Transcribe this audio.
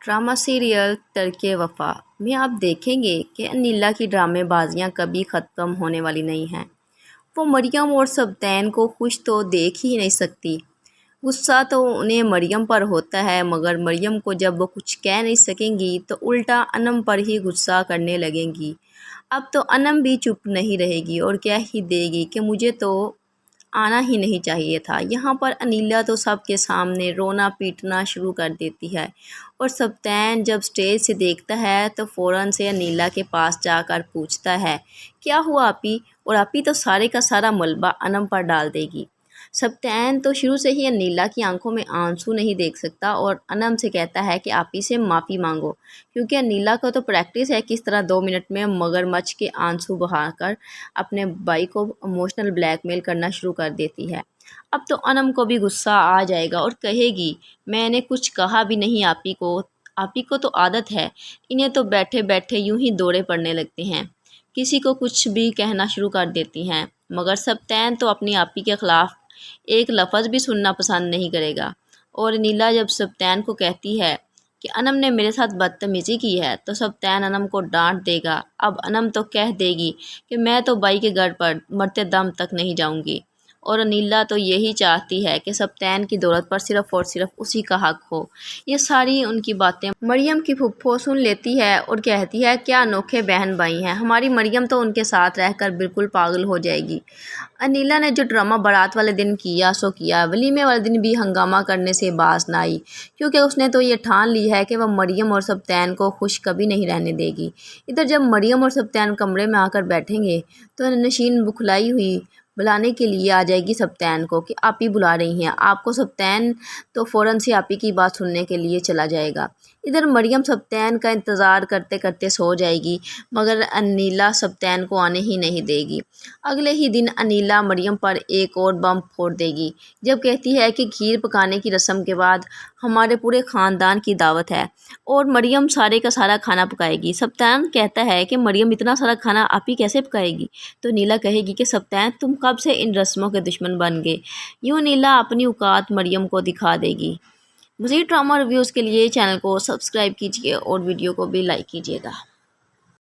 Drama serial तर्के वफा में आप देखेंगे कि अनिला की ड्रामे बाजियाँ कभी ख़त्म होने वाली नहीं हैं। वो मरियम और सबतैन को खुश तो देख ही नहीं सकती। गुस्सा तो उन्हें मरियम पर होता है, मगर मरियम को जब वो कुछ कह नहीं सकेंगी तो उल्टा अनम पर ही गुस्सा करने लगेंगी। अब तो अनम भी चुप नहीं रहेगी और कह ही देगी कि मुझे तो आना ही नहीं चाहिए था। यहाँ पर अनिला तो सबके सामने रोना पीटना शुरू कर देती है और सबतैन जब स्टेज से देखता है तो फ़ौरन से अनिला के पास जाकर पूछता है, क्या हुआ आपी? और आपी तो सारे का सारा मलबा अनम पर डाल देगी। सबतैन तो शुरू से ही अनिला की आंखों में आंसू नहीं देख सकता और अनम से कहता है कि आपी से माफ़ी मांगो, क्योंकि अनिला को तो प्रैक्टिस है किस तरह 2 मिनट में मगरमच्छ के आंसू बहाकर अपने भाई को इमोशनल ब्लैकमेल करना शुरू कर देती है। अब तो अनम को भी गुस्सा आ जाएगा और कहेगी, मैंने कुछ कहा भी नहीं आपी को तो आदत है, इन्हें तो बैठे बैठे यूं ही दौरे पड़ने लगते हैं, किसी को कुछ भी कहना शुरू कर देती हैं। मगर सबतैन तो अपनी आपी के ख़िलाफ़ एक लफ्ज़ भी सुनना पसंद नहीं करेगा और नीला जब सबतैन को कहती है कि अनम ने मेरे साथ बदतमीज़ी की है तो सबतैन अनम को डांट देगा। अब अनम तो कह देगी कि मैं तो बाई के घर पर मरते दम तक नहीं जाऊंगी और अनिला तो यही चाहती है कि सबतैन की दौलत पर सिर्फ़ और सिर्फ उसी का हक हो। ये सारी उनकी बातें मरियम की फुफ्फो सुन लेती है और कहती है, क्या अनोखे बहन भाई हैं, हमारी मरियम तो उनके साथ रहकर बिल्कुल पागल हो जाएगी। अनिला ने जो ड्रामा बारात वाले दिन किया सो किया, वलीमे वाले दिन भी हंगामा करने से बाज ना आई, क्योंकि उसने तो ये ठान ली है कि वह मरियम और सबतैन को खुश कभी नहीं रहने देगी। इधर जब मरियम और सबतैन कमरे में आकर बैठेंगे तो नशीन बुखलाई हुई बुलाने के लिए आ जाएगी सबतैन को कि आपी बुला रही हैं आपको। सबतैन तो फ़ौरन से आपी की बात सुनने के लिए चला जाएगा। इधर मरियम सबतैन का इंतज़ार करते करते सो जाएगी, मगर अनिला सबतैन को आने ही नहीं देगी। अगले ही दिन अनिला मरियम पर एक और बम फोड़ देगी जब कहती है कि खीर पकाने की रस्म के बाद हमारे पूरे ख़ानदान की दावत है और मरियम सारे का सारा खाना पकाएगी। सबतैन कहता है कि मरियम इतना सारा खाना आप ही कैसे पकाएगी? तो नीला कहेगी कि सबतैन तुम कब से इन रस्मों के दुश्मन बन गए? यूँ नीला अपनी औकात मरियम को दिखा देगी। मज़ीद ड्रामा रिव्यूज़ के लिए चैनल को सब्सक्राइब कीजिए और वीडियो को भी लाइक कीजिएगा।